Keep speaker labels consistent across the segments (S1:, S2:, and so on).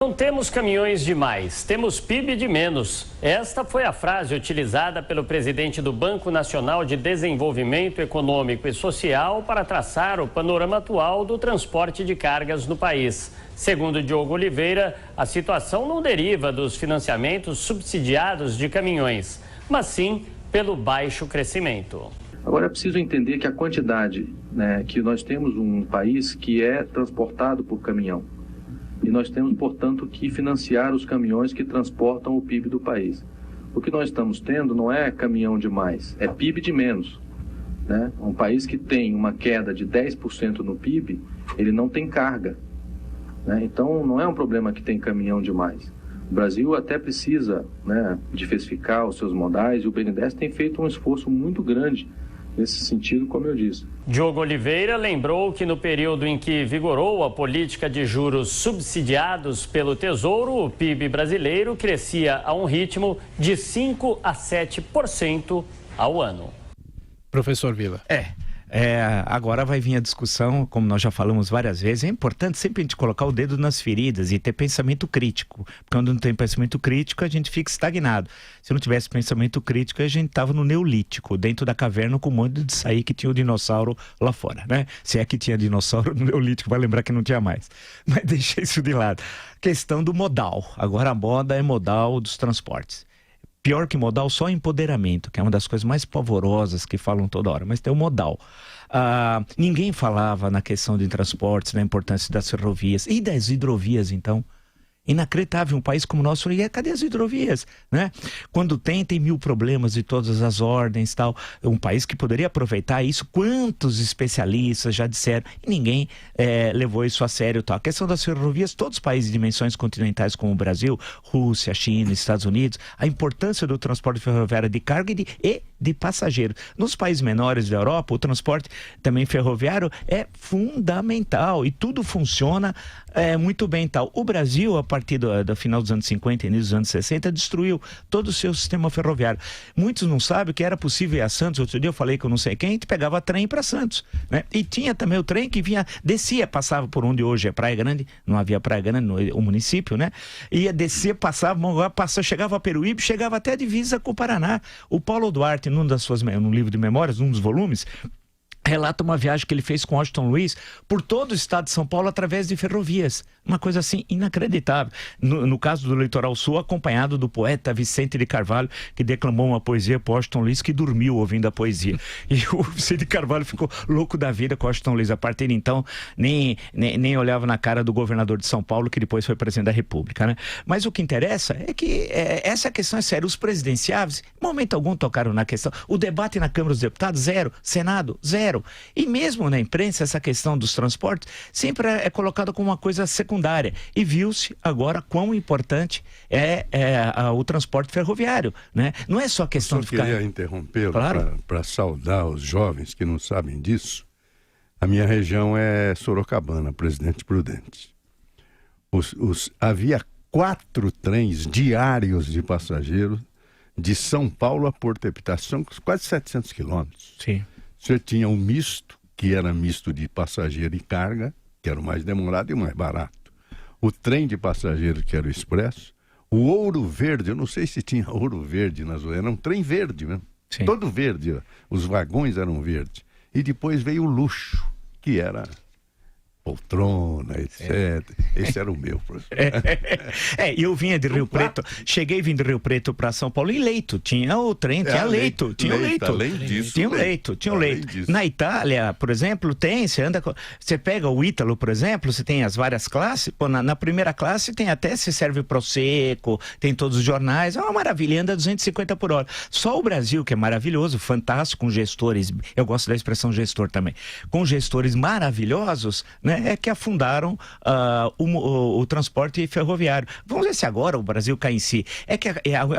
S1: Não temos caminhões demais, temos PIB de menos. Esta foi a frase utilizada pelo presidente do Banco Nacional de Desenvolvimento Econômico e Social para traçar o panorama atual do transporte de cargas no país. Segundo Diogo Oliveira, a situação não deriva dos financiamentos subsidiados de caminhões, mas sim pelo baixo crescimento.
S2: Agora é preciso entender que a quantidade, que nós temos um país que é transportado por caminhão. E nós temos, portanto, que financiar os caminhões que transportam o PIB do país. O que nós estamos tendo não é caminhão de mais, é PIB de menos. Um país que tem uma queda de 10% no PIB, ele não tem carga. Então, não é um problema que tem caminhão demais. O Brasil até precisa diversificar os seus modais e o BNDES tem feito um esforço muito grande nesse sentido, como eu disse.
S1: Diogo Oliveira lembrou que no período em que vigorou a política de juros subsidiados pelo Tesouro, o PIB brasileiro crescia a um ritmo de 5% a 7% ao ano.
S3: Professor Vila.
S4: Agora vai vir a discussão, como nós já falamos várias vezes, é importante sempre a gente colocar o dedo nas feridas e ter pensamento crítico, porque quando não tem pensamento crítico a gente fica estagnado. Se não tivesse pensamento crítico a gente estava no Neolítico, dentro da caverna com um monte de sair que tinha o dinossauro lá fora, Se é que tinha dinossauro no Neolítico, vai lembrar que não tinha mais, mas deixa isso de lado. Questão do modal, agora a moda é modal dos transportes. Pior que modal, só empoderamento, que é uma das coisas mais pavorosas que falam toda hora, mas tem o modal. Ninguém falava na questão de transportes, na importância das ferrovias e das hidrovias, então. Inacreditável, um país como o nosso, cadê as hidrovias? Quando tem 1000 problemas de todas as ordens, tal. Um país que poderia aproveitar isso, quantos especialistas já disseram, e ninguém levou isso a sério, tal. A questão das ferrovias, todos os países de dimensões continentais como o Brasil, Rússia, China, Estados Unidos, a importância do transporte ferroviário de carga e de passageiros. Nos países menores da Europa, o transporte também ferroviário é fundamental e tudo funciona muito bem, tal. O Brasil, a partir do final dos anos 50 e início dos anos 60, destruiu todo o seu sistema ferroviário. Muitos não sabem que era possível ir a Santos. Outro dia eu falei que eu não sei quem, a gente pegava trem para Santos, E tinha também o trem que descia, passava por onde hoje é Praia Grande, não havia Praia Grande no município, Ia descer, passava, chegava a Peruíbe, chegava até a divisa com o Paraná. O Paulo Duarte, num livro de memórias, num dos volumes, relata uma viagem que ele fez com Washington Luiz por todo o estado de São Paulo através de ferrovias. Uma coisa assim inacreditável. No caso do Litoral Sul, acompanhado do poeta Vicente de Carvalho, que declamou uma poesia para Washington Luiz, que dormiu ouvindo a poesia. E o Vicente de Carvalho ficou louco da vida com Washington Luiz. A partir de então, nem olhava na cara do governador de São Paulo, que depois foi presidente da República, Mas o que interessa é que essa questão é séria. Os presidenciáveis, em momento algum, tocaram na questão. O debate na Câmara dos Deputados, zero. Senado, zero. E mesmo na imprensa, essa questão dos transportes sempre é colocada como uma coisa secundária. E viu-se agora quão importante é o transporte ferroviário, Não é só questão de ficar...
S5: Eu queria interrompê-lo,
S4: claro,
S5: para saudar os jovens que não sabem disso. A minha região é Sorocabana, Presidente Prudente. Havia 4 trens diários de passageiros de São Paulo a Porto Epitácio, são quase 700 quilômetros.
S4: Sim.
S5: Você tinha um misto, que era misto de passageiro e carga, que era o mais demorado e o mais barato. O trem de passageiro, que era o expresso. O Ouro Verde, eu não sei se tinha Ouro Verde na zona, era um trem verde mesmo.
S4: Sim.
S5: Todo verde, os vagões eram verdes. E depois veio o luxo, que era poltrona, etc. Esse era o meu, professor.
S4: Eu vinha de Rio Preto, cheguei vindo de Rio Preto para São Paulo, e leito, tinha o trem, tinha leito, tinha leito.
S5: Além disso,
S4: tinha leito. Na Itália, por exemplo, você pega o Ítalo, por exemplo, você tem as várias classes, na primeira classe tem até, se serve Prosecco, tem todos os jornais, é uma maravilha, anda 250 por hora. Só o Brasil, que é maravilhoso, fantástico, com gestores, eu gosto da expressão gestor também, com gestores maravilhosos, é que afundaram o transporte ferroviário. Vamos ver se agora o Brasil cai em si.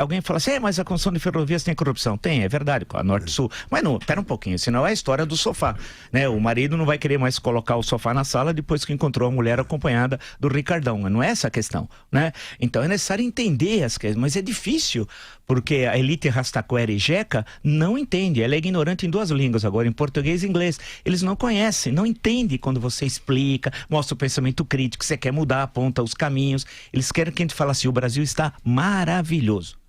S4: Alguém fala assim, mas a construção de ferrovias tem corrupção. Tem, é verdade, com a Norte-Sul. Mas não, pera um pouquinho, senão é a história do sofá. O marido não vai querer mais colocar o sofá na sala depois que encontrou a mulher acompanhada do Ricardão. Não é essa a questão, Então é necessário entender as questões, mas é difícil, porque a elite Rastaquera e Jeca não entende, ela é ignorante em 2 línguas agora, em português e inglês. Eles não conhecem, não entendem quando você explica, mostra o pensamento crítico, você quer mudar, aponta os caminhos. Eles querem que a gente fale assim, o Brasil está maravilhoso.